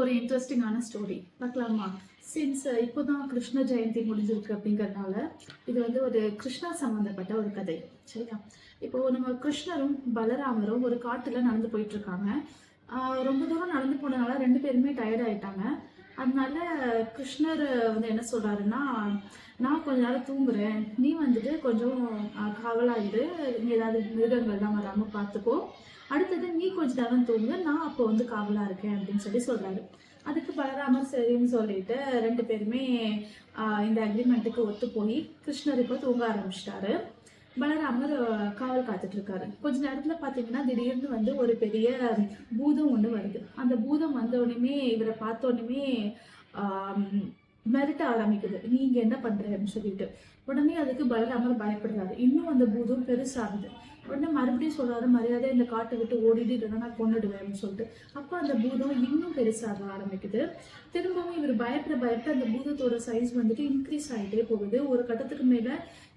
ஒரு இன்ட்ரெஸ்டிங்கான ஸ்டோரி பார்க்கலாமா? சின்ஸ் இப்போதான் கிருஷ்ண ஜெயந்தி முடிஞ்சிருக்கு அப்படிங்கிறதுனால இது வந்து ஒரு கிருஷ்ணா சம்மந்தப்பட்ட ஒரு கதை. சரியா? இப்போ நம்ம கிருஷ்ணரும் பலராமரும் ஒரு காட்டுல நடந்து போயிட்டு இருக்காங்க. ரொம்ப தூரம் நடந்து போனதுனால ரெண்டு பேருமே டயர்ட் ஆயிட்டாங்க. அதனால கிருஷ்ணர் வந்து என்ன சொல்றாருன்னா, நான் கொஞ்ச நேரம் தூங்குறேன், நீ வந்துட்டு கொஞ்சம் காவலாயிரு, நீ ஏதாவது மிருகங்கள்லாம் வராம பார்த்துக்கோ, அடுத்தது நீ கொஞ்ச நேரம் தூங்கு, நான் அப்போ வந்து காவலா இருக்கேன் அப்படின்னு சொல்லி சொல்றாரு. அதுக்கு பலராமர் சரின்னு சொல்லிட்டு ரெண்டு பேருமே இந்த அக்ரிமெண்ட்டுக்கு ஒத்து போய் கிருஷ்ணர் இப்போ தூங்க ஆரம்பிச்சிட்டாரு. பலராமர் காவல் காத்துட்டு இருக்காரு. கொஞ்ச நேரத்துல பாத்தீங்கன்னா திடீர்னு வந்து ஒரு பெரிய பூதம் ஒண்ணு வருது. அந்த பூதம் வந்த உடனே இவரை பார்த்த உடனே ஆஹ் மிரட்ட ஆரம்பிக்குது, நீ இங்க என்ன பண்ற அப்படின்னு சொல்லிட்டு. உடனே அதுக்கு பலராமர் பயப்படுறாரு. இன்னும் அந்த பூதம் பெருசாகுது. உடனே மறுபடியும் சொல்றாரு, மரியாதை இந்த காட்டை விட்டு ஓடிட்டு இல்லைன்னா நான் கொன்னுடுவேன் அப்படின்னு சொல்லிட்டு. அப்போ அந்த பூதம் இன்னும் பெருசாக ஆரம்பிக்குது. திரும்பவும் இவர் பயப்பட அந்த பூதத்தோட சைஸ் வந்துட்டு இன்க்ரீஸ் ஆகிட்டே போகுது. ஒரு கட்டத்துக்கு மேல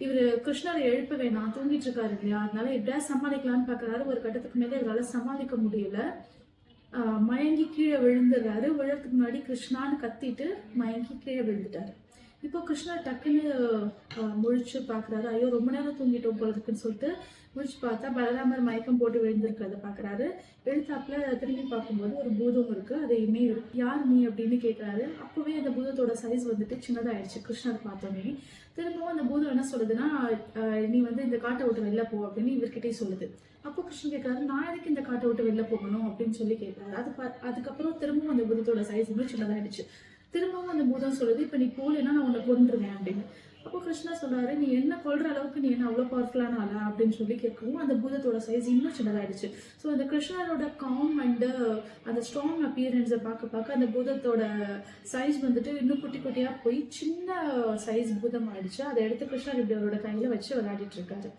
இவர் கிருஷ்ணரை எழுப்ப வேணாம், தூங்கிட்டு இருக்காரு இல்லையா, அதனால எப்படியா சமாளிக்கலாம்னு பாக்குறாரு. ஒரு கட்டத்துக்கு மேல இவரால் சமாளிக்க முடியல. மயங்கி கீழே விழுந்துடுறாரு. விழறதுக்கு முன்னாடி கிருஷ்ணான்னு கத்திட்டு மயங்கி கீழே விழுந்துட்டாரு. இப்போ கிருஷ்ணர் டக்குன்னு முழிச்சு பாக்குறாரு. ஐயோ, ரொம்ப நேரம் தூங்கிட்டோம் போல இருக்குன்னு சொல்லிட்டு முழிச்சு பார்த்தா பலராமர் மயக்கம் போட்டு விழுந்திருக்கிறத பாக்குறாரு. எழுத்தாப்புல திரும்பி பார்க்கும்போது ஒரு பூதம் இருக்கு. அதையுமே யார் நீ அப்படின்னு கேட்கிறாரு. அப்பவே அந்த பூதத்தோட சைஸ் வந்துட்டு சின்னதாயிடுச்சு கிருஷ்ணர் பார்த்தோன்னே. திரும்பவும் அந்த பூதம் என்ன சொல்லுதுன்னா, நீ வந்து இந்த காட்டை விட்டு வெளில போ அப்படின்னு இவர்கிட்டயே சொல்லுது. அப்போ கிருஷ்ணன் கேட்கறாரு, நான் எதுக்கு இந்த காட்டை விட்டு வெளில போகணும் அப்படின்னு சொல்லி கேட்கறாரு. அதுக்கப்புறம் திரும்பவும் அந்த பூதத்தோட சைஸ் இன்னும் சின்னதாயிடுச்சு. திரும்பவும் அந்த பூதம் சொல்லுது, இப்ப நீ போலன்னா நான் உன்னை கொன்றுவேன் அப்படின்னு. அப்போ கிருஷ்ணா சொல்றாரு, நீ என்ன கொல்ற அளவுக்கு நீ என்ன அவ்வளவு பவர்ஃபுல்லான ஆளா அப்படின்னு சொல்லி கேட்கவும் அந்த பூதத்தோட சைஸ் இன்னும் சின்னதாயிடுச்சு. ஸோ அந்த கிருஷ்ணரோட காம் அண்ட் அந்த ஸ்ட்ராங் அப்பியரன்ஸை பார்க்க அந்த பூதத்தோட சைஸ் வந்துட்டு இன்னும் குட்டி குட்டியா போய் சின்ன சைஸ் பூதம் ஆயிடுச்சு. அதை எடுத்து கிருஷ்ணர் இப்படி அவரோட கையில வச்சு விளையாடிட்டு இருக்காரு.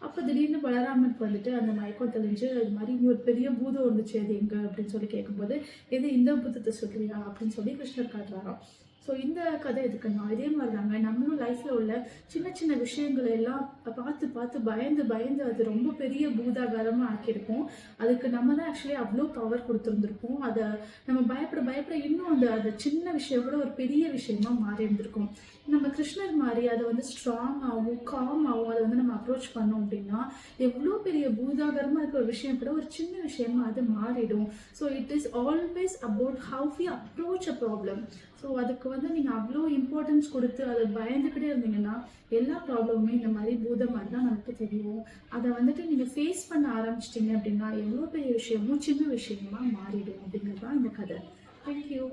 அப்போ திடீர்னு பலராமனுக்கு வந்துட்டு அந்த மயக்கம் தெளிஞ்சு, அது மாதிரி இங்க ஒரு பெரிய பூதம் வந்துச்சு, அது எங்க அப்படின்னு சொல்லி கேட்கும்போது, எது இந்த பூதத்தை சொல்றியா அப்படின்னு சொல்லி கிருஷ்ணர் காட்டுறாராம். ஸோ இந்த கதை எதுக்குன்னா, இதே மாதிரி தாங்க நம்மளும் லைஃப்ல உள்ள சின்ன சின்ன விஷயங்களை எல்லாம் பார்த்து பயந்து அது ரொம்ப பெரிய பூதாகாரமா ஆக்கியிருப்போம். அதுக்கு நம்ம தான் ஆக்சுவலி அவ்வளோ பவர் கொடுத்துருந்துருப்போம். அதை நம்ம பயப்பட இன்னும் அந்த சின்ன விஷயம் கூட ஒரு பெரிய விஷயமா மாறி இருந்திருக்கும். நம்ம கிருஷ்ணர் மாதிரி அதை வந்து ஸ்ட்ராங்காகவும் காமாகவும் அதை வந்து நம்ம அப்ரோச் பண்ணோம் அப்படின்னா, எவ்வளோ பெரிய பூதாகரமாக இருக்கிற ஒரு விஷயம் கூட ஒரு சின்ன விஷயமா அது மாறிடும். So it is always about how we approach a problem. So அதுக்கு வந்து நீங்கள் அவ்வளோ இம்பார்ட்டன்ஸ் கொடுத்து அதை பயந்துக்கிட்டே இருந்தீங்கன்னா எல்லா ப்ராப்ளமுமே இந்த மாதிரி பூதம் மாதிரி தான் நமக்கு தெரியும். அதை வந்துட்டு நீங்கள் ஃபேஸ் பண்ண ஆரம்பிச்சிட்டிங்க அப்படின்னா எவ்வளோ பெரிய விஷயமும் சின்ன விஷயமா மாறிடும் அப்படிங்கிறது தான் இந்த கதை. தேங்க்யூ.